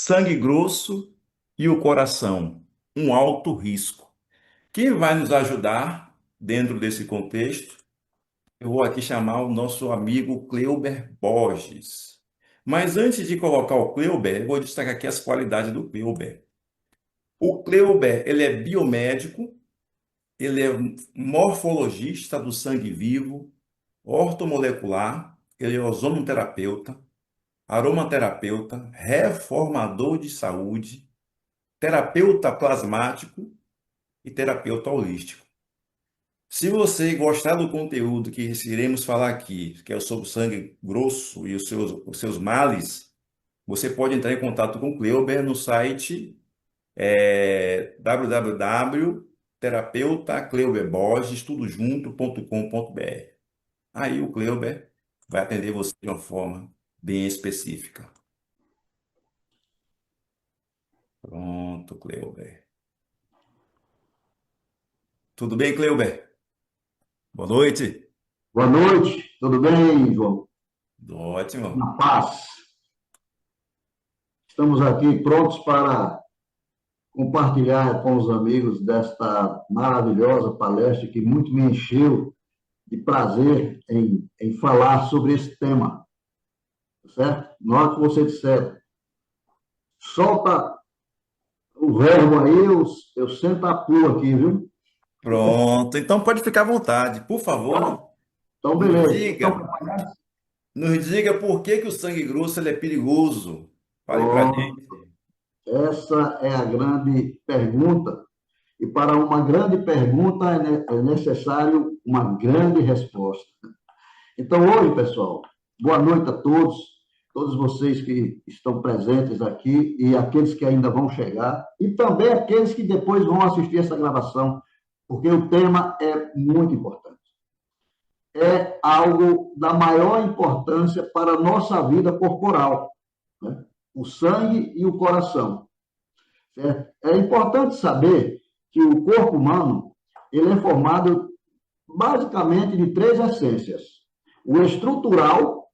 sangue grosso e o coração, um alto risco. Quem vai nos ajudar dentro desse contexto? Eu vou aqui chamar o nosso amigo Cleuber Borges. Mas antes de colocar o Cleuber, eu vou destacar aqui as qualidades do Cleuber. O Cleuber, ele é biomédico, ele é morfologista do sangue vivo, ortomolecular, ele é ozonoterapeuta, aromaterapeuta, reformador de saúde, terapeuta plasmático e terapeuta holístico. Se você gostar do conteúdo que iremos falar aqui, que é sobre o sangue grosso e os seus males, você pode entrar em contato com o Cleuber no site www.terapeutacleuberborges.com.br. Aí o Cleuber vai atender você de uma forma bem específica. Pronto, Cleuber. Tudo bem, Cleuber? Boa noite. Boa noite, tudo bem, João? Ótimo. Na paz. Estamos aqui prontos para compartilhar com os amigos desta maravilhosa palestra que muito me encheu de prazer em falar sobre esse tema, certo? Na hora que você disser, solta o verbo aí, eu sento a pua aqui, viu? Pronto. Então pode ficar à vontade. Por favor, Então, nos beleza. Então, diga, nos diga por que que o sangue grosso ele é perigoso. Fale pra pronto. gente. Essa é a grande pergunta. E para uma grande pergunta é necessário uma grande resposta. Então, hoje, pessoal, boa noite a todos, todos vocês que estão presentes aqui e aqueles que ainda vão chegar, e também aqueles que depois vão assistir essa gravação, porque o tema é muito importante. É algo da maior importância para a nossa vida corporal, né? O sangue e o coração. Certo? É importante saber que o corpo humano ele é formado basicamente de três essências: o estrutural,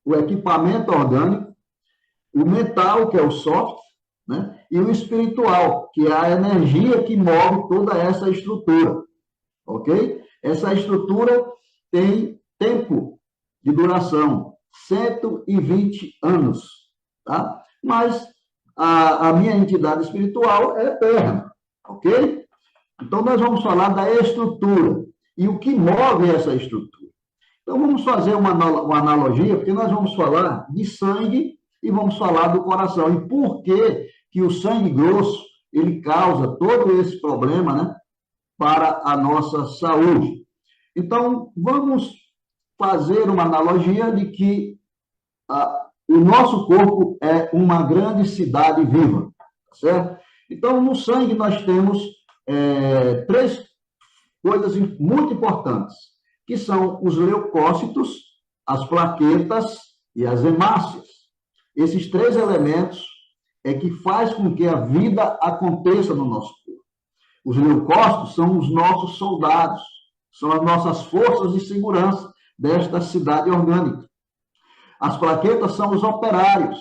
o equipamento orgânico, o mental, que é o soft, né? E o espiritual, que é a energia que move toda essa estrutura, ok? Essa estrutura tem tempo de duração, 120 anos, tá? Mas a minha entidade espiritual é eterna, ok? Então, nós vamos falar da estrutura e o que move essa estrutura. Então, vamos fazer uma analogia, porque nós vamos falar de sangue e vamos falar do coração. E por que o sangue grosso ele causa todo esse problema, né, para a nossa saúde. Então, vamos fazer uma analogia de que o nosso corpo é uma grande cidade viva, certo? Então, no sangue nós temos três coisas muito importantes, que são os leucócitos, as plaquetas e as hemácias. Esses três elementos é que faz com que a vida aconteça no nosso corpo. Os leucócitos são os nossos soldados, são as nossas forças de segurança desta cidade orgânica. As plaquetas são os operários,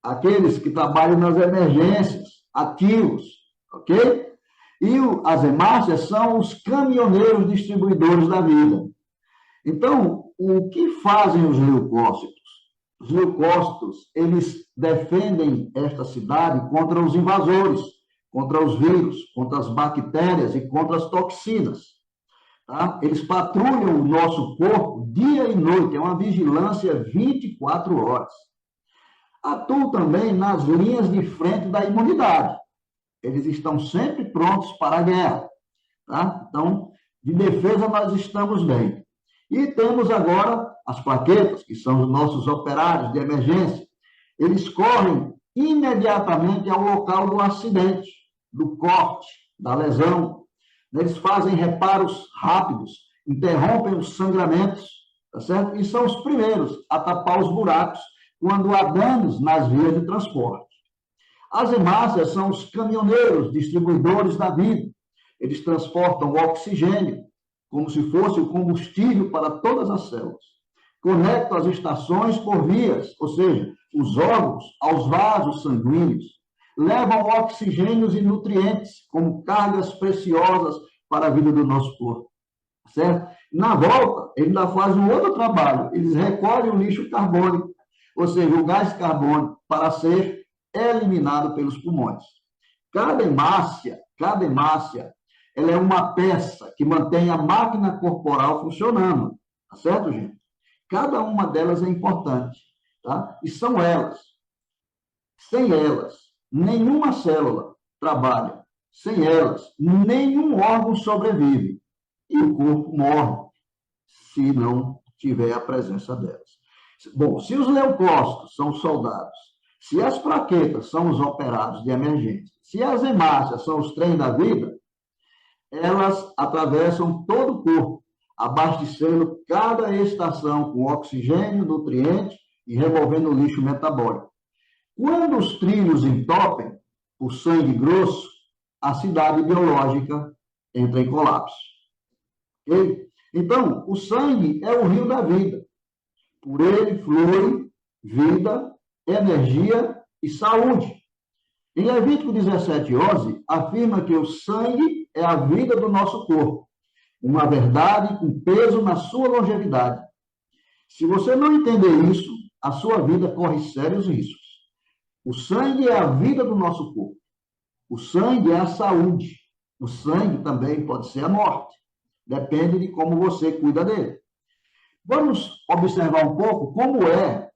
aqueles que trabalham nas emergências, ativos, ok? E as hemácias são os caminhoneiros distribuidores da vida. Então, o que fazem os leucócitos? Os leucócitos, eles defendem esta cidade contra os invasores, contra os vírus, contra as bactérias e contra as toxinas. Tá? Eles patrulham o nosso corpo dia e noite, é uma vigilância 24 horas. Atuam também nas linhas de frente da imunidade. Eles estão sempre prontos para a guerra. Tá? Então, de defesa nós estamos bem. E temos agora as plaquetas, que são os nossos operários de emergência. Eles correm imediatamente ao local do acidente, do corte, da lesão. Eles fazem reparos rápidos, interrompem os sangramentos, tá certo? E são os primeiros a tapar os buracos quando há danos nas vias de transporte. As hemácias são os caminhoneiros, distribuidores da vida. Eles transportam o oxigênio, como se fosse o combustível para todas as células. Conectam as estações por vias, ou seja, os órgãos aos vasos sanguíneos, levam oxigênios e nutrientes como cargas preciosas para a vida do nosso corpo, certo? Na volta, eles ainda fazem um outro trabalho, eles recolhem o lixo carbônico, ou seja, o gás carbônico, para ser eliminado pelos pulmões. Cada hemácia, ela é uma peça que mantém a máquina corporal funcionando, tá certo, gente? Cada uma delas é importante, tá? E são elas. Sem elas, nenhuma célula trabalha. Sem elas, nenhum órgão sobrevive. E o corpo morre se não tiver a presença delas. Bom, se os leucócitos são os soldados, se as plaquetas são os operados de emergência, se as hemácias são os trens da vida, elas atravessam todo o corpo, abastecendo cada estação com oxigênio, nutriente e removendo o lixo metabólico. Quando os trilhos entopem o sangue grosso, a cidade biológica entra em colapso. Okay? Então, o sangue é o rio da vida. Por ele flui vida, energia e saúde. Em Levítico 17:11, afirma que o sangue é a vida do nosso corpo, uma verdade com peso na sua longevidade. Se você não entender isso, a sua vida corre sérios riscos. O sangue é a vida do nosso corpo. O sangue é a saúde. O sangue também pode ser a morte. Depende de como você cuida dele. Vamos observar um pouco como é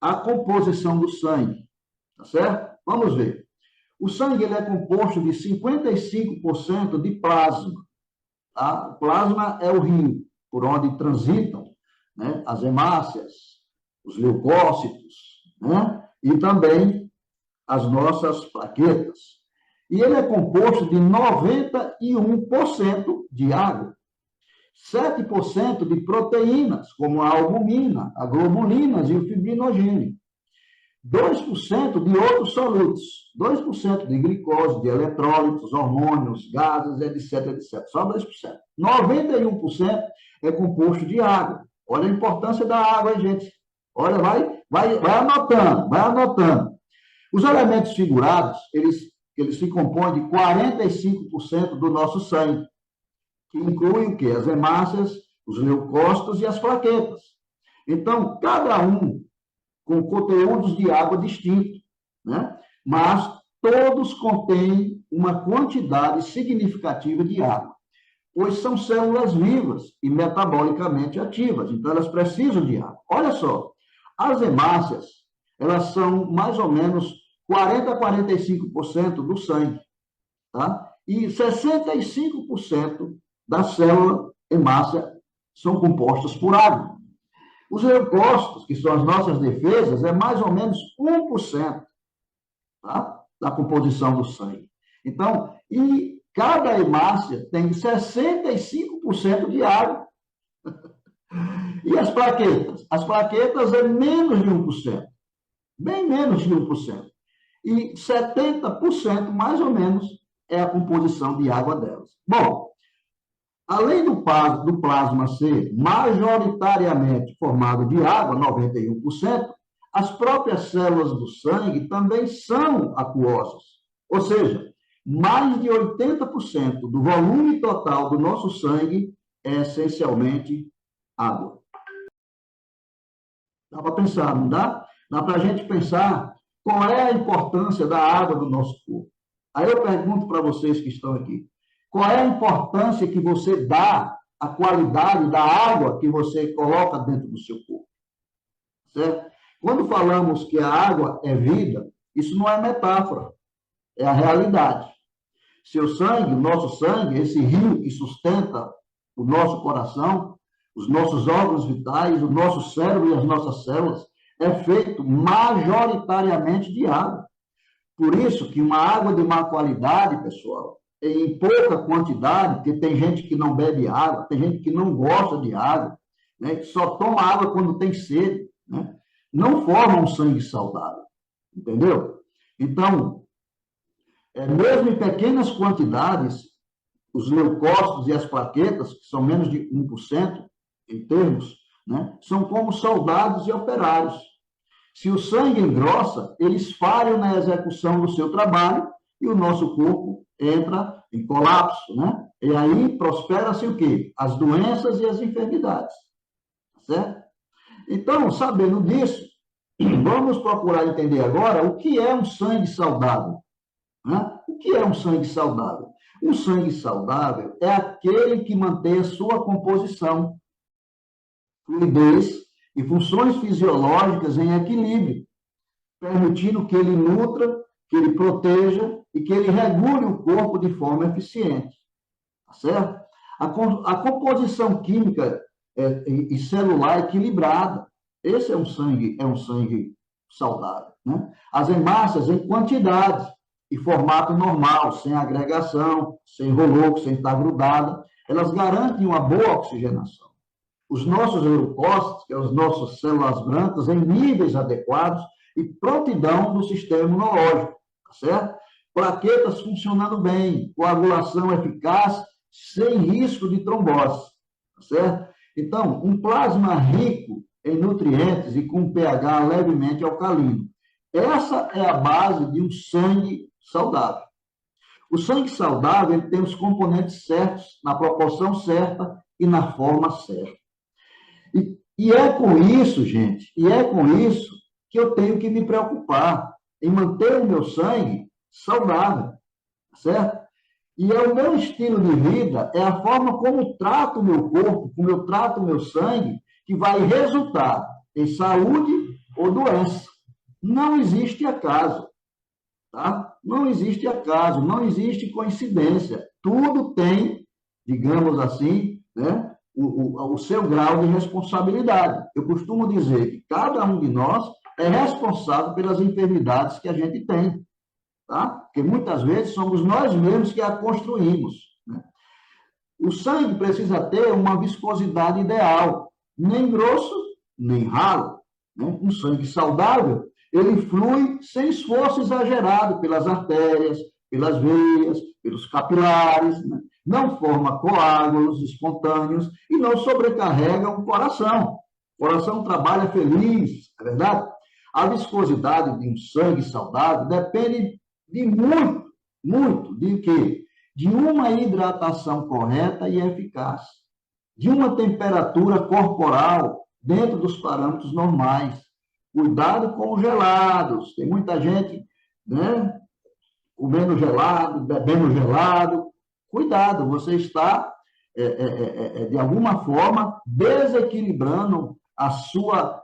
a composição do sangue, tá certo? Vamos ver. O sangue ele é composto de 55% de plasma. Tá? O plasma é o rio por onde transitam, né, as hemácias, os leucócitos, né, e também as nossas plaquetas. E ele é composto de 91% de água, 7% de proteínas, como a albumina, a globulinas e o fibrinogênio, 2% de outros solutos, 2% de glicose, de eletrólitos, hormônios, gases, etc, etc. Só 2%. 91% é composto de água. Olha a importância da água, hein, gente? Olha, vai anotando, vai anotando. Os elementos figurados, eles se compõem de 45% do nosso sangue, que inclui o quê? As hemácias, os leucócitos e as plaquetas. Então, cada um com conteúdos de água distintos, né? Mas todos contêm uma quantidade significativa de água, pois são células vivas e metabolicamente ativas, então elas precisam de água. Olha só, as hemácias, elas são mais ou menos 40 a 45% do sangue, tá? E 65% da célula hemácia são compostas por água. Os leucócitos, que são as nossas defesas, é mais ou menos 1%, tá, da composição do sangue. Então, e cada hemácia tem 65% de água. E as plaquetas? As plaquetas é menos de 1%, bem menos de 1%. E 70%, mais ou menos, é a composição de água delas. Bom, além do plasma ser majoritariamente formado de água, 91%, as próprias células do sangue também são aquosas. Ou seja, mais de 80% do volume total do nosso sangue é essencialmente água. Dá para pensar, não dá? Dá para a gente pensar qual é a importância da água do nosso corpo. Aí eu pergunto para vocês que estão aqui, qual é a importância que você dá à qualidade da água que você coloca dentro do seu corpo? Certo? Quando falamos que a água é vida, isso não é metáfora, é a realidade. Seu sangue, o nosso sangue, esse rio que sustenta o nosso coração, os nossos órgãos vitais, o nosso cérebro e as nossas células, é feito majoritariamente de água. Por isso que uma água de má qualidade, pessoal, em pouca quantidade, porque tem gente que não bebe água, tem gente que não gosta de água, né, que só toma água quando tem sede, né, não forma um sangue saudável, entendeu? Então, mesmo em pequenas quantidades, os leucócitos e as plaquetas, que são menos de 1% em termos, né, são como soldados e operários. Se o sangue engrossa, eles falham na execução do seu trabalho e o nosso corpo entra em colapso, né? E aí prospera-se o quê? As doenças e as enfermidades, certo? Então, sabendo disso, vamos procurar entender agora o que é um sangue saudável, né? O que é um sangue saudável? Um sangue saudável é aquele que mantém a sua composição, fluidez e funções fisiológicas em equilíbrio, permitindo que ele nutra, que ele proteja e que ele regule o corpo de forma eficiente, tá certo? A composição química e celular equilibrada, esse é um sangue saudável, né? As hemácias em quantidade e formato normal, sem agregação, sem roloco, sem estar grudada, elas garantem uma boa oxigenação. Os nossos leucócitos, que são as nossas células brancas, em níveis adequados e prontidão do sistema imunológico, tá certo? Plaquetas funcionando bem, coagulação eficaz, sem risco de trombose, tá certo? Então, um plasma rico em nutrientes e com pH levemente alcalino. Essa é a base de um sangue saudável. O sangue saudável ele tem os componentes certos, na proporção certa e na forma certa. E é com isso, gente, e é com isso que eu tenho que me preocupar em manter o meu sangue saudável, certo? E é o meu estilo de vida, é a forma como eu trato o meu corpo, como eu trato o meu sangue, que vai resultar em saúde ou doença. Não existe acaso, tá? Não existe acaso, não existe coincidência. Tudo tem, digamos assim, né, o seu grau de responsabilidade. Eu costumo dizer que cada um de nós é responsável pelas enfermidades que a gente tem, tá? Porque muitas vezes somos nós mesmos que a construímos, né? O sangue precisa ter uma viscosidade ideal, nem grosso, nem ralo, né? Um sangue saudável, ele flui sem esforço exagerado pelas artérias, pelas veias, pelos capilares, né? Não forma coágulos espontâneos e não sobrecarrega o coração. O coração trabalha feliz, é verdade? A viscosidade de um sangue saudável depende de muito, de quê? De uma hidratação correta e eficaz, de uma temperatura corporal dentro dos parâmetros normais. Cuidado com os gelados. Tem muita gente, né, comendo gelado, bebendo gelado. Cuidado, você está, de alguma forma, desequilibrando a sua,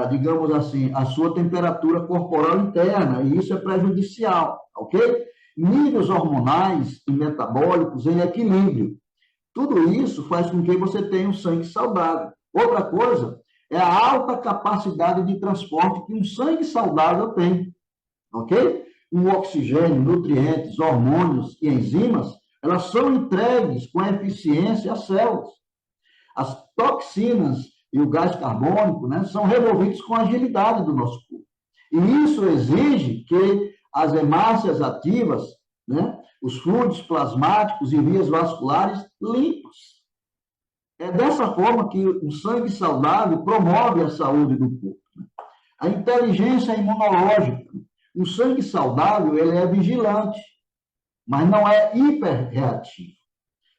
digamos assim, a sua temperatura corporal interna, e isso é prejudicial, ok? Níveis hormonais e metabólicos em equilíbrio. Tudo isso faz com que você tenha um sangue saudável. Outra coisa é a alta capacidade de transporte que um sangue saudável tem, ok? O oxigênio, nutrientes, hormônios e enzimas, elas são entregues com eficiência às células. As toxinas e o gás carbônico, né, são removidos com agilidade do nosso corpo. E isso exige que as hemácias ativas, né, os fluidos plasmáticos e vias vasculares limpos. É dessa forma que o sangue saudável promove a saúde do corpo. A inteligência imunológica. O sangue saudável ele é vigilante, mas não é hiperreativo,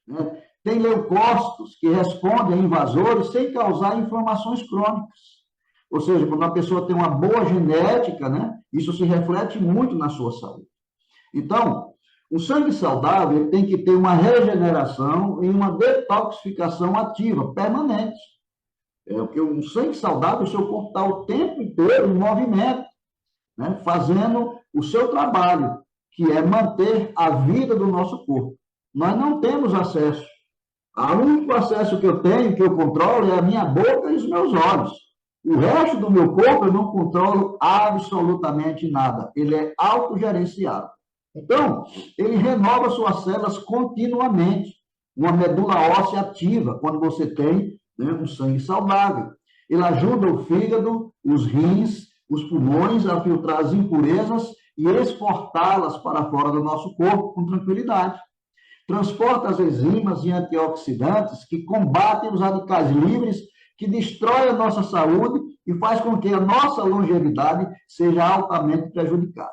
né? Tem leucócitos que respondem a invasores sem causar inflamações crônicas. Ou seja, quando a pessoa tem uma boa genética, né, isso se reflete muito na sua saúde. Então, o sangue saudável ele tem que ter uma regeneração e uma detoxificação ativa, permanente. Porque um sangue saudável, o seu corpo está o tempo inteiro em movimento, né, fazendo o seu trabalho, que é manter a vida do nosso corpo. Nós não temos acesso. O único acesso que eu tenho, que eu controlo, é a minha boca e os meus olhos. O resto do meu corpo eu não controlo absolutamente nada. Ele é autogerenciado. Então, ele renova suas células continuamente. Uma medula óssea ativa, quando você tem, né, um sangue saudável. Ele ajuda o fígado, os rins, os pulmões a filtrar as impurezas e exportá-las para fora do nosso corpo com tranquilidade. Transporta as enzimas e antioxidantes que combatem os radicais livres, que destroem a nossa saúde e faz com que a nossa longevidade seja altamente prejudicada.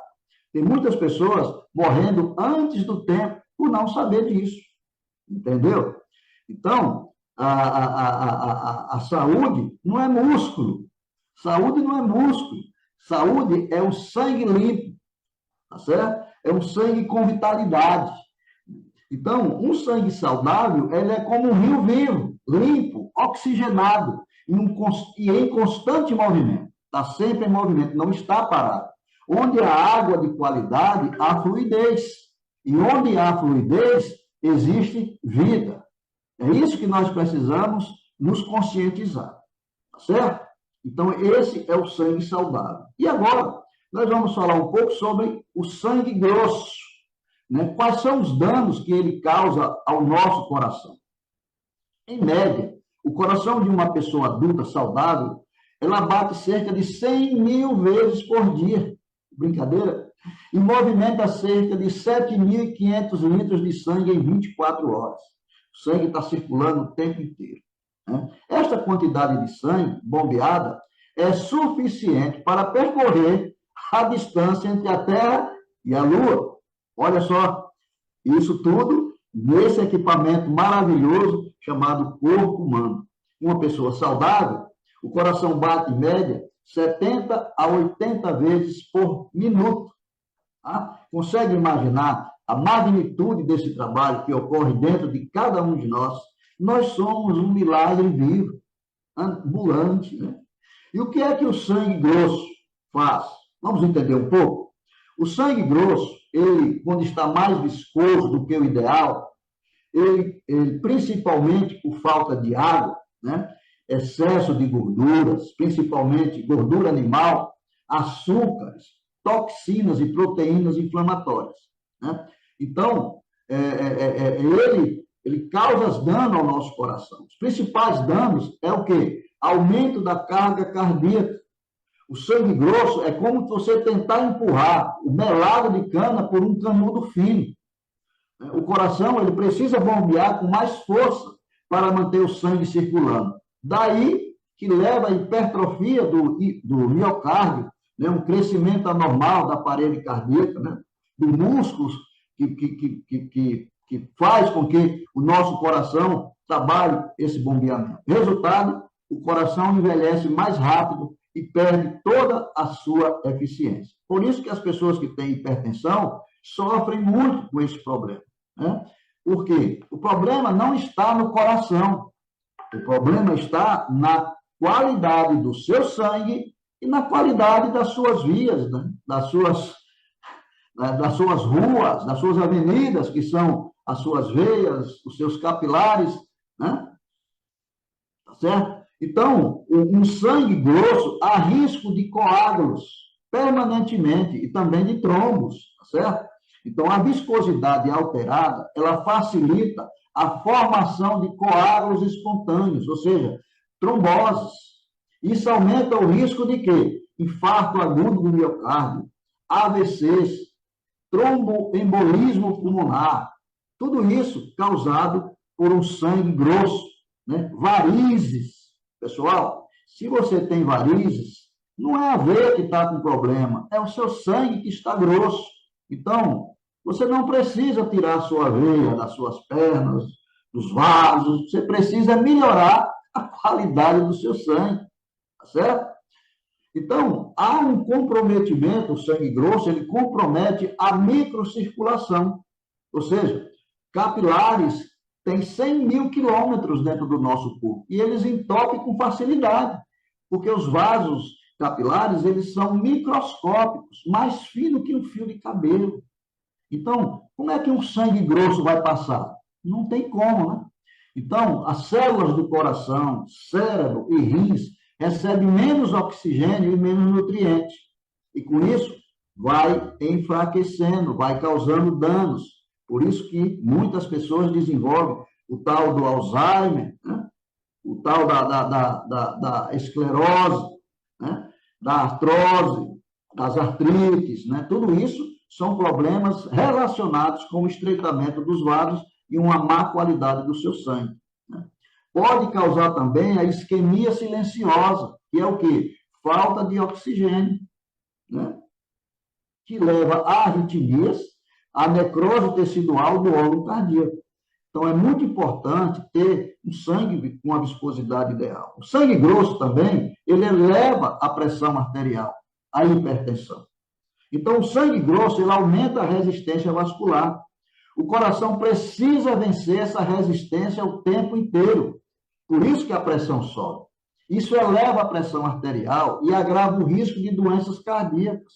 Tem muitas pessoas morrendo antes do tempo por não saber disso, entendeu? Então, a saúde não é músculo, saúde não é músculo, saúde é um sangue limpo, tá certo? É um sangue com vitalidade. Então, um sangue saudável, ele é como um rio vivo, limpo, oxigenado, e em constante movimento. Está sempre em movimento, não está parado. Onde há água de qualidade, há fluidez. E onde há fluidez, existe vida. É isso que nós precisamos nos conscientizar. Tá certo? Então, esse é o sangue saudável. E agora, nós vamos falar um pouco sobre o sangue grosso. Né? Quais são os danos que ele causa ao nosso coração? Em média, o coração de uma pessoa adulta saudável, ela bate cerca de 100 mil vezes por dia. Brincadeira? E movimenta cerca de 7.500 litros de sangue em 24 horas. O sangue está circulando o tempo inteiro. Né? Esta quantidade de sangue bombeada é suficiente para percorrer a distância entre a Terra e a Lua. Olha só, isso tudo nesse equipamento maravilhoso chamado corpo humano. Uma pessoa saudável, o coração bate em média 70 a 80 vezes por minuto. Tá? Consegue imaginar a magnitude desse trabalho que ocorre dentro de cada um de nós? Nós somos um milagre vivo, ambulante. Né? E o que é que o sangue grosso faz? Vamos entender um pouco? O sangue grosso, ele, quando está mais viscoso do que o ideal, ele principalmente por falta de água, né? Excesso de gorduras, principalmente gordura animal, açúcares, toxinas e proteínas inflamatórias. Né? Então, ele causa dano ao nosso coração. Os principais danos é o quê? Aumento da carga cardíaca. O sangue grosso é como você tentar empurrar o melado de cana por um canudo fino. O coração ele precisa bombear com mais força para manter o sangue circulando. Daí que leva a hipertrofia do miocárdio, né? Um crescimento anormal da parede cardíaca, né? Dos músculos que faz com que o nosso coração trabalhe esse bombeamento. Resultado, o coração envelhece mais rápido e perde toda a sua eficiência. Por isso que as pessoas que têm hipertensão sofrem muito com esse problema. Né? Por quê? O problema não está no coração, o problema está na qualidade do seu sangue e na qualidade das suas vias, né? das suas ruas, das suas avenidas, que são as suas veias, os seus capilares, né? Tá certo? Então, um sangue grosso há risco de coágulos permanentemente e também de trombos, tá certo? Então, a viscosidade alterada, ela facilita a formação de coágulos espontâneos, ou seja, tromboses. Isso aumenta o risco de quê? Infarto agudo do miocárdio, AVCs, tromboembolismo pulmonar, tudo isso causado por um sangue grosso, né? Varizes. Pessoal, se você tem varizes, não é a veia que está com problema, é o seu sangue que está grosso. Então, você não precisa tirar a sua veia das suas pernas, dos vasos, você precisa melhorar a qualidade do seu sangue, tá certo? Então, há um comprometimento, o sangue grosso, ele compromete a microcirculação, ou seja, capilares têm 100 mil quilômetros dentro do nosso corpo e eles entopem com facilidade, porque os vasos capilares, eles são microscópicos, mais finos que um fio de cabelo. Então, como é que um sangue grosso vai passar? Não tem como, né? Então, as células do coração, cérebro e rins recebem menos oxigênio e menos nutrientes. E com isso, vai enfraquecendo, vai causando danos. Por isso que muitas pessoas desenvolvem o tal do Alzheimer, né? O tal da esclerose, né? Da artrose, das artrites, né? Tudo isso são problemas relacionados com o estreitamento dos vasos e uma má qualidade do seu sangue. Né? Pode causar também a isquemia silenciosa, que é o quê? falta de oxigênio, né? Que leva a arritmias, a necrose tecidual do órgão cardíaco. Então, é muito importante ter um sangue com a viscosidade ideal. O sangue grosso também, ele eleva a pressão arterial, a hipertensão. Então, o sangue grosso, ele aumenta a resistência vascular. O coração precisa vencer essa resistência o tempo inteiro. Por isso que a pressão sobe. Isso eleva a pressão arterial e agrava o risco de doenças cardíacas.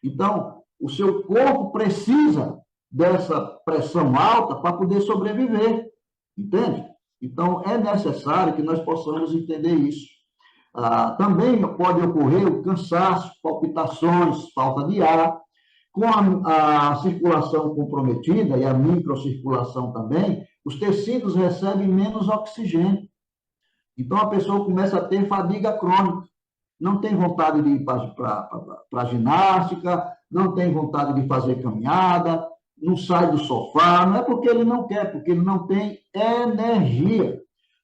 Então, o seu corpo precisa dessa pressão alta para poder sobreviver, entende? Então, é necessário que nós possamos entender isso. Também pode ocorrer o cansaço, palpitações, falta de ar, com a circulação comprometida e a microcirculação também, os tecidos recebem menos oxigênio. Então, a pessoa começa a ter fadiga crônica, não tem vontade de ir para a ginástica, não tem vontade de fazer caminhada, não sai do sofá, não é porque ele não quer, porque ele não tem energia.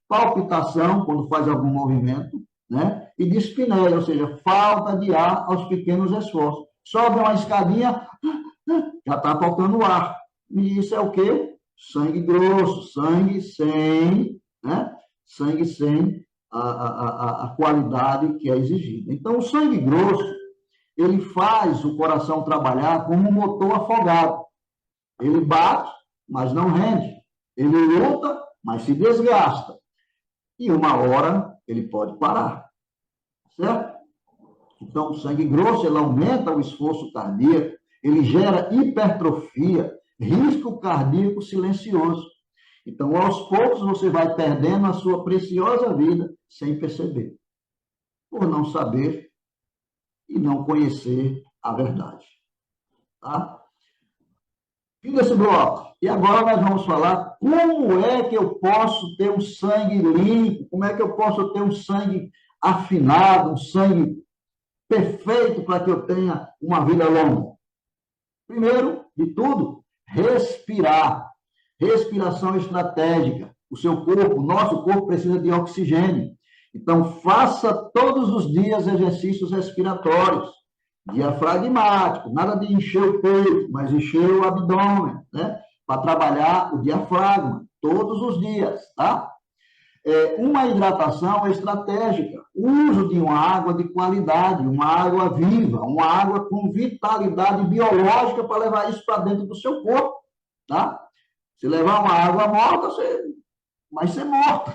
Palpitação, quando faz algum movimento, né? E dispneia, ou seja, falta de ar aos pequenos esforços. Sobe uma escadinha, já está faltando ar. E isso é o quê? Sangue grosso, sangue sem, né? Sangue sem a qualidade que é exigida. Então, o sangue grosso, ele faz o coração trabalhar como um motor afogado. Ele bate, mas não rende. Ele luta, mas se desgasta. E uma hora ele pode parar. Certo? Então, o sangue grosso, ele aumenta o esforço cardíaco, ele gera hipertrofia, risco cardíaco silencioso. Então, aos poucos, você vai perdendo a sua preciosa vida sem perceber, por não saber e não conhecer a verdade. Tá? Fim desse bloco. E agora nós vamos falar como é que eu posso ter um sangue limpo, como é que eu posso ter um sangue afinado, um sangue perfeito para que eu tenha uma vida longa. Primeiro de tudo, respirar. Respiração estratégica. O seu corpo, o nosso corpo precisa de oxigênio. Então, faça todos os dias exercícios respiratórios. Diafragmático, nada de encher o peito, mas encher o abdômen, né? Para trabalhar o diafragma, todos os dias, tá? Uma hidratação estratégica, o uso de uma água de qualidade, uma água viva, uma água com vitalidade biológica para levar isso para dentro do seu corpo, tá? Se levar uma água morta, você vai ser morto.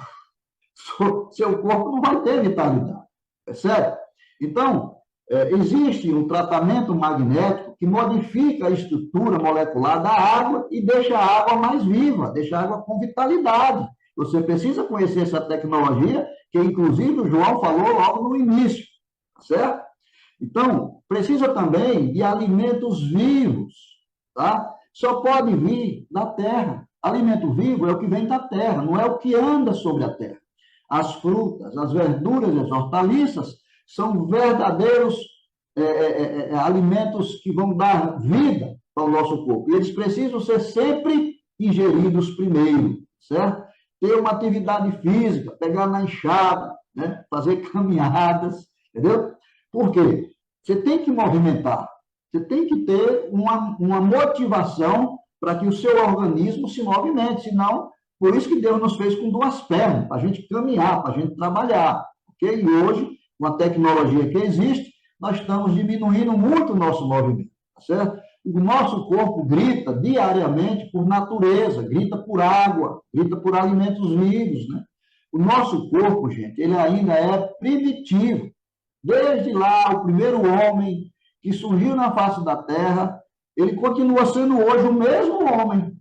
Seu corpo não vai ter vitalidade, é certo? Então, existe um tratamento magnético que modifica a estrutura molecular da água e deixa a água mais viva, deixa a água com vitalidade. Você precisa conhecer essa tecnologia, que inclusive o João falou logo no início, certo? Então, precisa também de alimentos vivos, tá? Só pode vir da terra. Alimento vivo é o que vem da terra, não é o que anda sobre a terra. As frutas, as verduras e as hortaliças são verdadeiros alimentos que vão dar vida para o nosso corpo. E eles precisam ser sempre ingeridos primeiro, certo? Ter uma atividade física, pegar na enxada, né? Fazer caminhadas, entendeu? Por quê? Você tem que movimentar, você tem que ter uma motivação para que o seu organismo se movimente, senão, por isso que Deus nos fez com duas pernas, para a gente caminhar, para a gente trabalhar, ok? E hoje, com a tecnologia que existe, nós estamos diminuindo muito o nosso movimento, tá certo? O nosso corpo grita diariamente por natureza, grita por água, grita por alimentos vivos, né? O nosso corpo, gente, ele ainda é primitivo. Desde lá, o primeiro homem que surgiu na face da Terra, ele continua sendo hoje o mesmo homem,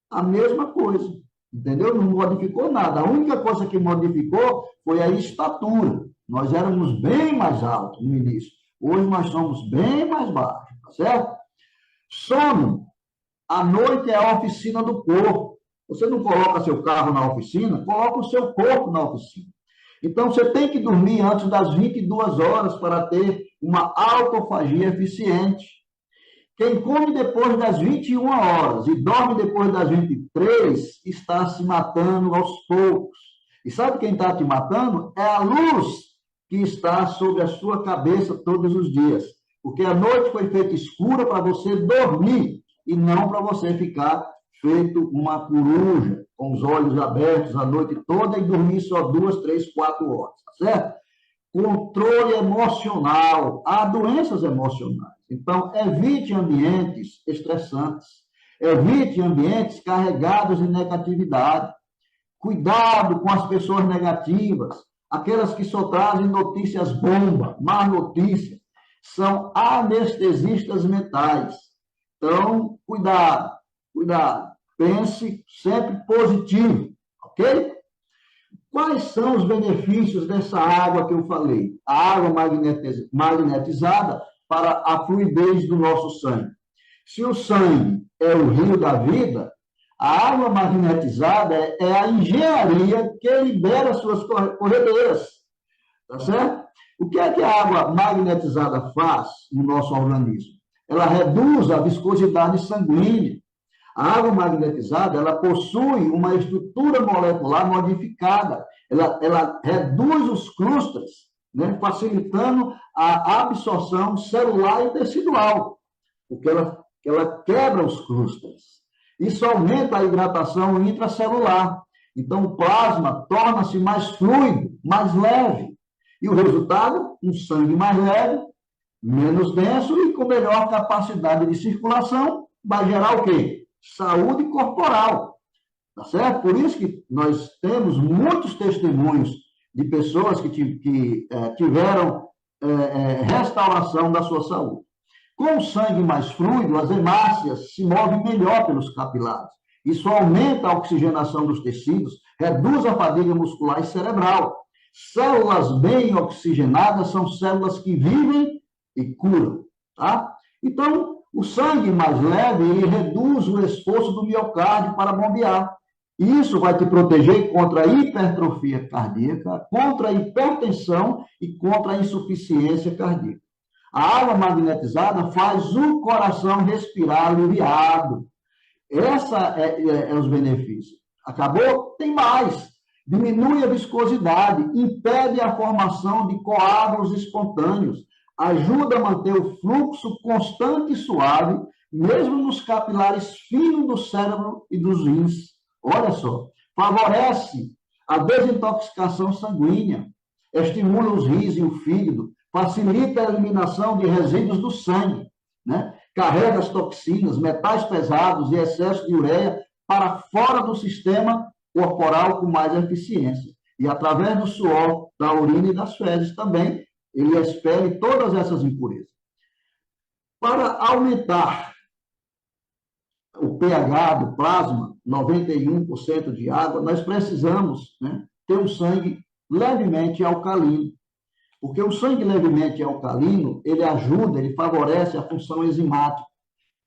a mesma coisa, entendeu? Não modificou nada. A única coisa que modificou foi a estatura. Nós éramos bem mais altos no início. Hoje nós somos bem mais baixos, tá certo? Sono. A noite é a oficina do corpo. Você não coloca seu carro na oficina, coloca o seu corpo na oficina. Então, você tem que dormir antes das 22 horas para ter uma autofagia eficiente. Quem come depois das 21 horas e dorme depois das 23 está se matando aos poucos. E sabe quem está te matando? É a luz que está sobre a sua cabeça todos os dias. Porque a noite foi feita escura para você dormir e não para você ficar feito uma coruja, com os olhos abertos a noite toda e dormir só 2, 3, 4 horas, tá certo? Controle emocional. Há doenças emocionais. Então, evite ambientes estressantes. Evite ambientes carregados de negatividade. Cuidado com as pessoas negativas, aquelas que só trazem notícias bomba, más notícias. São anestesistas mentais. Então, cuidado, cuidado. Pense sempre positivo, ok? Quais são os benefícios dessa água que eu falei? A água magnetizada para a fluidez do nosso sangue. Se o sangue é o rio da vida, a água magnetizada é a engenharia que libera suas corredeiras, tá certo? O que é que a água magnetizada faz no nosso organismo? Ela reduz a viscosidade sanguínea. A água magnetizada, ela possui uma estrutura molecular modificada. Ela reduz os clústeres, né, facilitando a absorção celular e tecidual, porque ela quebra os clústeres. Isso aumenta a hidratação intracelular. Então, o plasma torna-se mais fluido, mais leve. E o resultado, um sangue mais leve, menos denso e com melhor capacidade de circulação, vai gerar o quê? Saúde corporal, tá certo? Por isso que nós temos muitos testemunhos de pessoas que tiveram restauração da sua saúde. Com o sangue mais fluido, as hemácias se movem melhor pelos capilares. Isso aumenta a oxigenação dos tecidos, reduz a fadiga muscular e cerebral. Células bem oxigenadas são células que vivem e curam, tá? Então, o sangue mais leve, ele reduz o esforço do miocárdio para bombear. Isso vai te proteger contra a hipertrofia cardíaca, contra a hipertensão e contra a insuficiência cardíaca. A água magnetizada faz o coração respirar aliviado. Essa é os benefícios. Acabou? Tem mais. Diminui a viscosidade, impede a formação de coágulos espontâneos, ajuda a manter o fluxo constante e suave, mesmo nos capilares finos do cérebro e dos rins. Olha só, favorece a desintoxicação sanguínea, estimula os rins e o fígado, facilita a eliminação de resíduos do sangue, né? Carrega as toxinas, metais pesados e excesso de ureia para fora do sistema corporal com mais eficiência. E através do suor, da urina e das fezes também, ele expele todas essas impurezas. Para aumentar o pH do plasma, 91% de água, nós precisamos, né, ter um sangue levemente alcalino. Porque o sangue levemente alcalino, ele ajuda, ele favorece a função enzimática,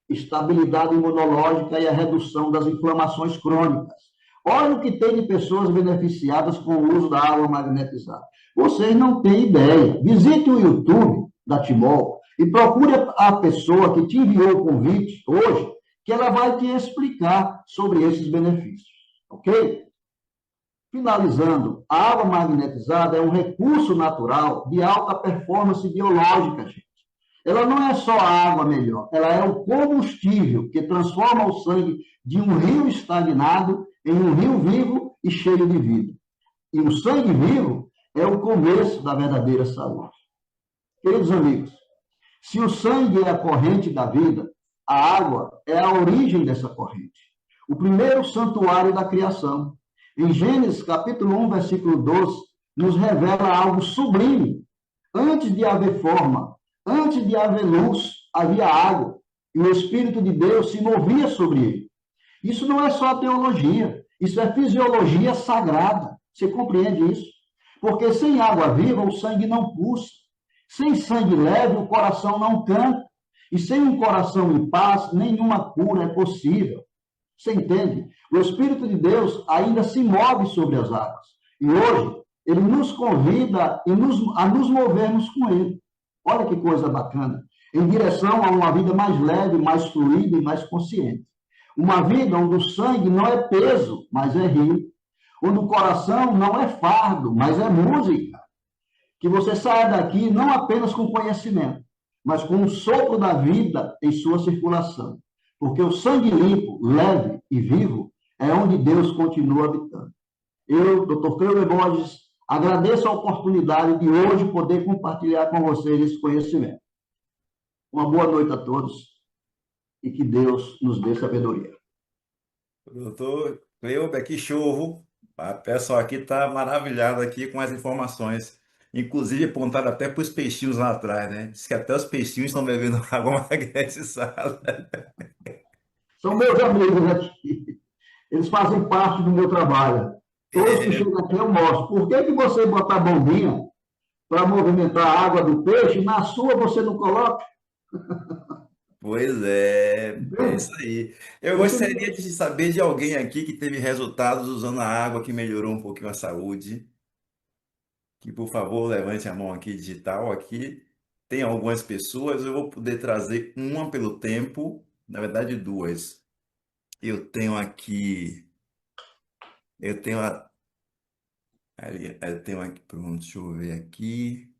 estabilidade imunológica e a redução das inflamações crônicas. Olha o que tem de pessoas beneficiadas com o uso da água magnetizada. Vocês não têm ideia. Visite o YouTube da Timol e procure a pessoa que te enviou o convite hoje, que ela vai te explicar sobre esses benefícios. Ok? Finalizando, a água magnetizada é um recurso natural de alta performance biológica, gente. Ela não é só a água melhor, ela é o combustível que transforma o sangue de um rio estagnado em um rio vivo e cheio de vida. E o sangue vivo é o começo da verdadeira saúde. Queridos amigos, se o sangue é a corrente da vida, a água é a origem dessa corrente. O primeiro santuário da criação. Em Gênesis, capítulo 1, versículo 12, nos revela algo sublime. Antes de haver forma, antes de haver luz, havia água, e o Espírito de Deus se movia sobre ele. Isso não é só teologia, isso é fisiologia sagrada. Você compreende isso? Porque sem água viva, o sangue não pulsa. Sem sangue leve, o coração não canta. E sem um coração em paz, nenhuma cura é possível. Você entende? O Espírito de Deus ainda se move sobre as águas. E hoje, ele nos convida a nos movermos com ele. Olha que coisa bacana. Em direção a uma vida mais leve, mais fluida e mais consciente. Uma vida onde o sangue não é peso, mas é rio. Onde o coração não é fardo, mas é música. que você saia daqui não apenas com conhecimento, mas com o sopro da vida em sua circulação. Porque o sangue limpo, leve e vivo é onde Deus continua habitando. Eu, Dr. Cleuber Borges, agradeço a oportunidade de hoje poder compartilhar com vocês esse conhecimento. Uma boa noite a todos e que Deus nos dê sabedoria. Doutor Cleuber, que show! O pessoal aqui está maravilhado aqui com as informações. Inclusive apontaram até para os peixinhos lá atrás, né? Diz que até os peixinhos estão bebendo água magnetizada. São meus amigos aqui. Eles fazem parte do meu trabalho. Todos que chegam aqui eu mostro. Por que, que você botar bombinha para movimentar a água do peixe, na sua você não coloca? Pois é Entende? isso aí. Eu Isso gostaria de saber de alguém aqui que teve resultados usando a água que melhorou um pouquinho a saúde. Que por favor levante a mão aqui digital aqui. Tem algumas pessoas, eu vou poder trazer uma pelo tempo, na verdade duas. Eu tenho aqui, eu tenho eu tenho aqui, pronto, deixa eu ver aqui.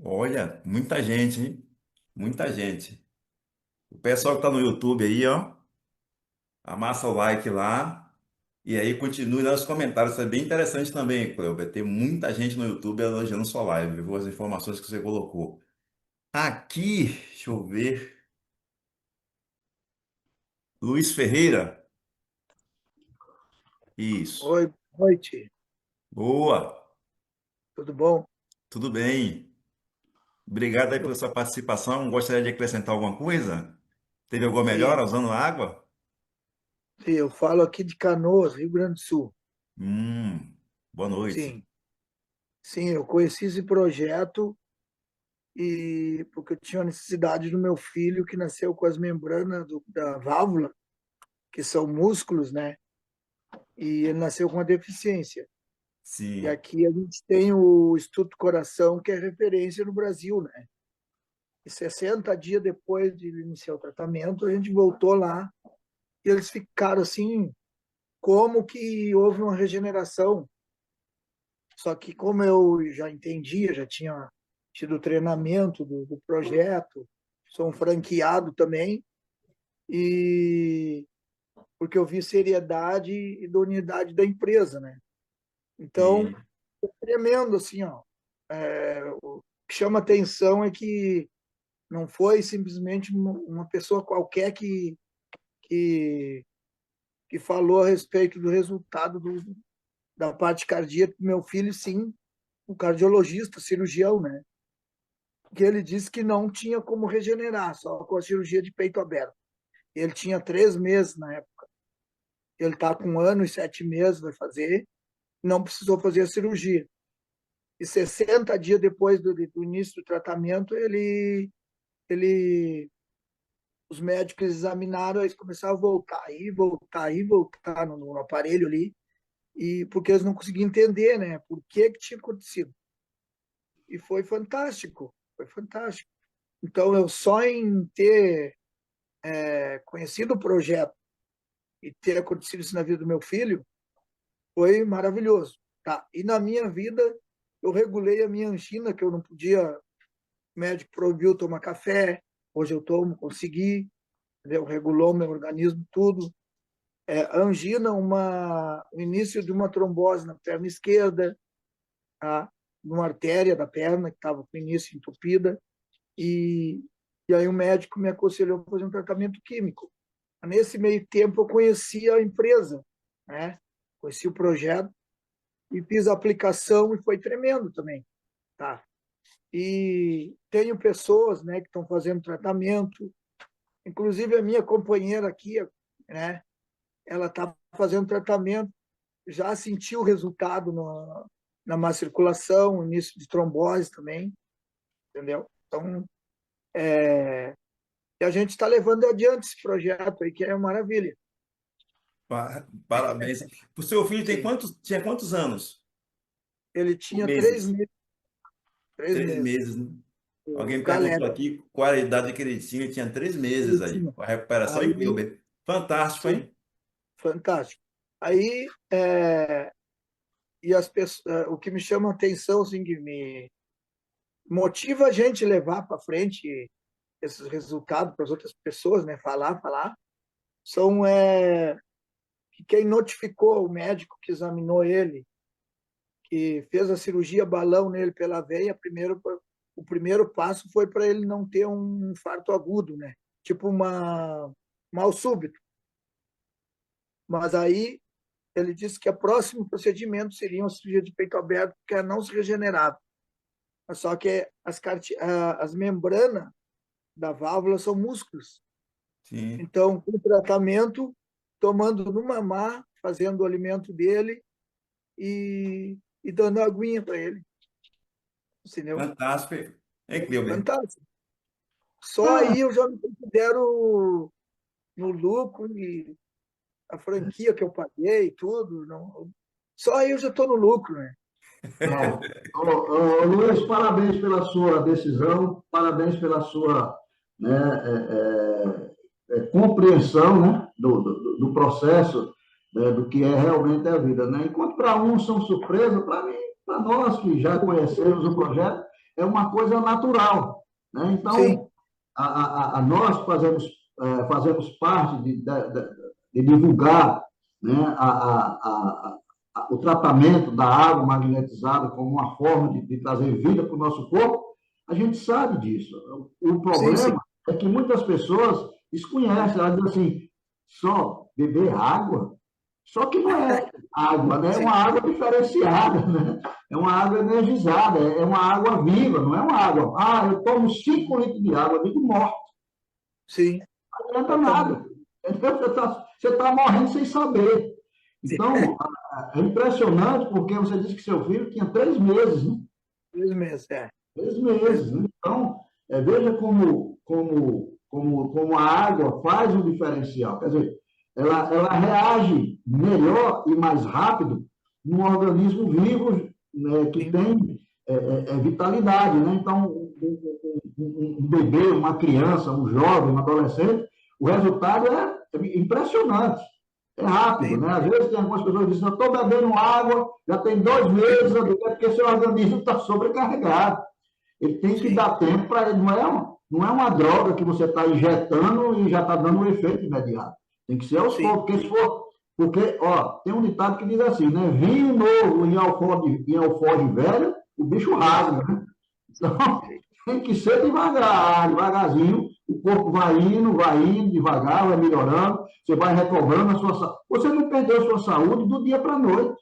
Olha, muita gente, hein? Muita gente. O pessoal que está no YouTube aí, ó, amassa o like lá. E aí continue nos comentários. Isso é bem interessante também, Cleo. Tem muita gente no YouTube elogiando sua live, viu? As informações que você colocou. Aqui, deixa eu ver. Luiz Ferreira. Isso. Oi, boa noite. Boa. Tudo bom? Tudo bem. Obrigado aí Eu, pela sua participação. Gostaria de acrescentar alguma coisa? Teve alguma sim, melhora usando água? sim, eu falo aqui de Canoas, Rio Grande do Sul. Boa noite. Sim, sim, eu conheci esse projeto e porque eu tinha necessidade do meu filho que nasceu com as membranas da válvula, que são músculos, né? E ele nasceu com uma deficiência. E Sim. aqui a gente tem o Instituto Coração, que é referência no Brasil, né? E 60 dias depois de iniciar o tratamento, a gente voltou lá e eles ficaram assim, como que houve uma regeneração. Só que como eu já entendia, já tinha tido treinamento do projeto, sou um franqueado também, e porque eu vi seriedade e idoneidade da empresa, né? Então, E, é tremendo, assim, ó. O que chama atenção é que não foi simplesmente uma pessoa qualquer que, que falou a respeito do resultado da parte cardíaca do meu filho, sim, o cardiologista, cirurgião, né? Que ele disse que não tinha como regenerar, só com a cirurgia de peito aberto. Ele tinha 3 meses na época. Ele está com 1 ano e 7 meses, vai fazer, não precisou fazer a cirurgia. E 60 dias depois do início do tratamento, ele, os médicos examinaram, eles começaram a voltar no aparelho ali, e porque eles não conseguiam entender, né, por que tinha acontecido. E foi fantástico, foi fantástico. Então, eu só em ter conhecido o projeto e ter acontecido isso na vida do meu filho foi maravilhoso. Tá? E na minha vida, eu regulei a minha angina, que eu não podia, o médico proibiu tomar café, hoje eu tomo, consegui, entendeu? Regulou meu organismo, tudo. A angina, o início de uma trombose na perna esquerda, tá? Numa artéria da perna que estava com o início entupida, e, e aí o médico me aconselhou a fazer um tratamento químico. Nesse meio tempo, eu conheci a empresa, né? Conheci o projeto e fiz a aplicação e foi tremendo também, tá? E tenho pessoas, né, que estão fazendo tratamento, inclusive a minha companheira aqui, né? Ela está fazendo tratamento, já sentiu o resultado na má circulação, início de trombose também, entendeu? Então, e a gente está levando adiante esse projeto aí, que é uma maravilha. parabéns. O seu filho Sim. tinha quantos anos? Ele Ou tinha três meses? meses, três 3 meses. meses, né? O Alguém Galera, perguntou aqui qual a idade que ele tinha 3 meses ele aí. tinha. A recuperação Aí, incrível. Fantástico, sim, hein? fantástico. Aí, e as pessoas, o que me chama a atenção, assim, que me motiva a gente levar para frente esses resultados para as outras pessoas, né? Falar, são que quem notificou o médico que examinou ele, que fez a cirurgia balão nele pela veia, o primeiro passo foi para ele não ter um infarto agudo, né? Tipo mal súbito. Mas aí ele disse que o próximo procedimento seria uma cirurgia de peito aberto, que não se regenerava. Só que as membranas da válvula são músculos. Sim. Então, com o tratamento, tomando no mamar, fazendo o alimento dele e dando aguinha para ele. Entendeu? Fantástico. Hein, Cleber? Fantástico. Só aí eu já me considero no lucro e a franquia que eu paguei, tudo. Não, só aí eu já estou no lucro, né? Não. Luiz, parabéns pela sua decisão, parabéns pela sua, né, compreensão, né, do processo, né, do que é realmente a vida. Né? Enquanto para uns são surpresas, para mim, para nós que já conhecemos o projeto, é uma coisa natural. Né? Sim, Então, nós fazemos parte de divulgar, né, o tratamento da água magnetizada como uma forma de trazer vida para o nosso corpo, a gente sabe disso. O sim, sim, problema é que muitas pessoas desconhecem, elas dizem assim, só beber água? Só que não é água, né? É uma sim, água diferenciada, né? É uma água energizada, é uma água viva, não é uma água. Ah, eu tomo 5 litros de água, eu digo morto, sim, não adianta exatamente. nada. Entendeu? Você tá morrendo sem saber. Sim, Então, é impressionante porque você disse que seu filho tinha 3 meses, né? 3 meses, 3 meses, né? Então, veja como a água faz um diferencial. Quer dizer, ela reage melhor e mais rápido num organismo vivo, né, que sim, tem vitalidade. Né? Então, um bebê, uma criança, um jovem, um adolescente, o resultado é impressionante. É rápido, sim, né? Às vezes tem algumas pessoas que dizem, eu estou bebendo água, já tem 2 meses, é porque seu organismo está sobrecarregado. Ele tem que sim, dar tempo para ele. Não é uma droga que você está injetando e já está dando um efeito imediato. Tem que ser aos sim, poucos, porque, ó, tem um ditado que diz assim, né? Vinho novo em alforje velho, o bicho rasga, né? Então, sim, tem que ser devagar, devagarzinho. O corpo vai indo devagar, vai melhorando. Você vai recobrando a sua saúde. Você não perdeu a sua saúde do dia para a noite.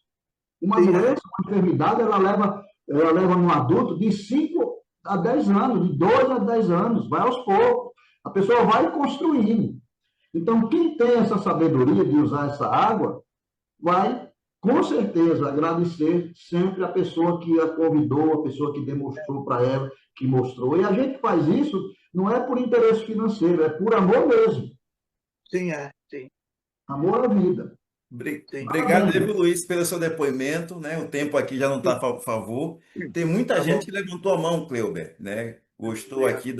Uma sim, doença, uma enfermidade, ela leva no adulto de 5 a 10 anos, de 2 a 10 anos, vai aos poucos. A pessoa vai construindo. Então, quem tem essa sabedoria de usar essa água, vai, com certeza, agradecer sempre a pessoa que a convidou, a pessoa que demonstrou para ela, que mostrou. E a gente faz isso não é por interesse financeiro, é por amor mesmo. sim, sim, Amor à vida. sim. Obrigado, Parabéns, David Luiz. Luiz, pelo seu depoimento, né? O tempo aqui já não está a favor. Tem muita Tá gente bom, que levantou a mão, Cleuber, né? Gostou obrigado. aqui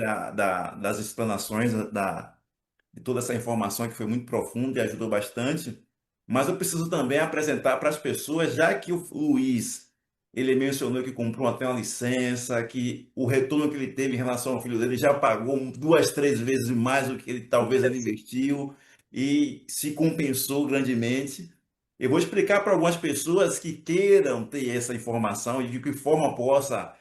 das explanações, de toda essa informação que foi muito profunda e ajudou bastante. Mas eu preciso também apresentar para as pessoas, já que o Luiz, ele mencionou que comprou até uma licença, que o retorno que ele teve em relação ao filho dele já pagou 2, 3 vezes mais do que ele talvez ele Sim, investiu e se compensou grandemente. Eu vou explicar para algumas pessoas que queiram ter essa informação e de que forma possa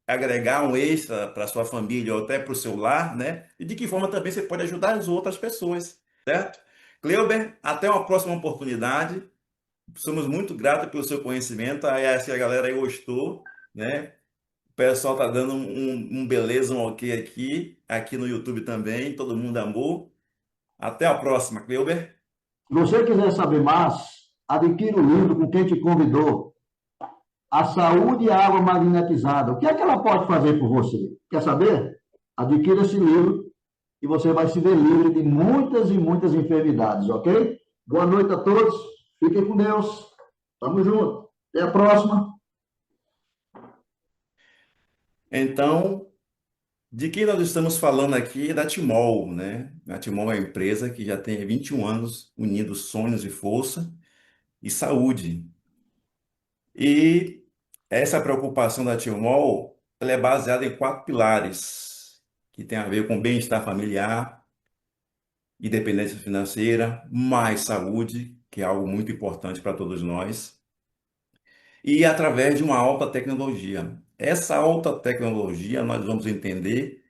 agregar um extra para sua família ou até para o seu lar, né? E de que forma também você pode ajudar as outras pessoas, certo? Cleuber, até uma próxima oportunidade. Somos muito gratos pelo seu conhecimento. Aí, acho que a galera aí gostou, né? O pessoal tá dando um beleza, um ok aqui no YouTube também. Todo mundo amou. Até a próxima, Cleuber. Se você quiser saber mais, adquira o livro com quem te convidou. A saúde e a água magnetizada. O que é que ela pode fazer por você? Quer saber? Adquira esse livro e você vai se ver livre de muitas e muitas enfermidades, ok? Boa noite a todos. Fiquem com Deus. Tamo junto. Até a próxima. Então, de quem nós estamos falando aqui é da Timol, né? A Timol é uma empresa que já tem 21 anos unindo sonhos e força e saúde. E essa preocupação da Timol, ela é baseada em 4 pilares, que tem a ver com bem-estar familiar, independência financeira, mais saúde, que é algo muito importante para todos nós, e através de uma alta tecnologia. Essa alta tecnologia, nós vamos entender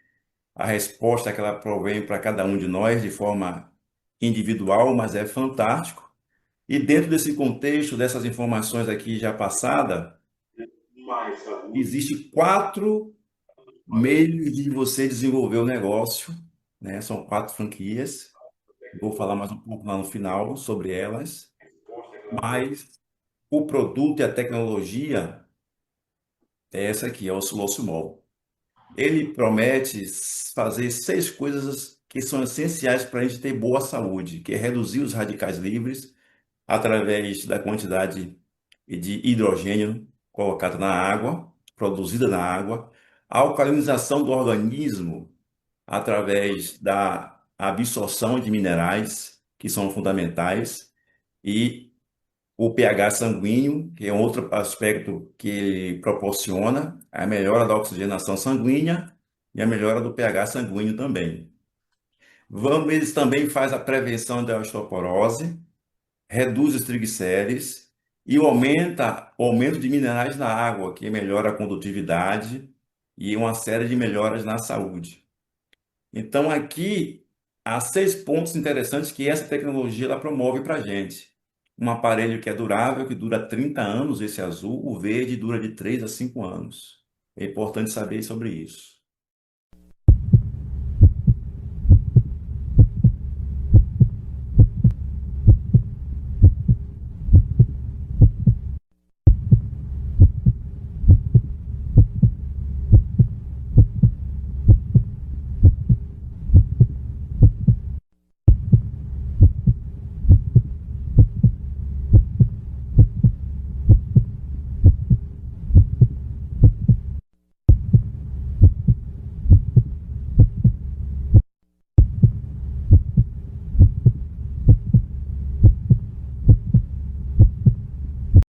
a resposta que ela provém para cada um de nós de forma individual, mas é fantástico. E dentro desse contexto, dessas informações aqui já passadas, existe 4 meios de você desenvolver o negócio, né? São 4 franquias. Vou falar mais um pouco lá no final sobre elas, mas o produto e a tecnologia é essa aqui, é o Sulosumol. Ele promete fazer 6 coisas que são essenciais para a gente ter boa saúde, que é reduzir os radicais livres através da quantidade de hidrogênio colocado na água, produzida na água, a alcalinização do organismo através da absorção de minerais, que são fundamentais, e o pH sanguíneo, que é um outro aspecto que ele proporciona, a melhora da oxigenação sanguínea e a melhora do pH sanguíneo também. Eles também faz a prevenção da osteoporose, reduz os triglicérides e aumenta o aumento de minerais na água, que melhora a condutividade e uma série de melhoras na saúde. Então, aqui há 6 pontos interessantes que essa tecnologia ela promove para a gente. Um aparelho que é durável, que dura 30 anos, esse azul, o verde dura de 3 a 5 anos. É importante saber sobre isso.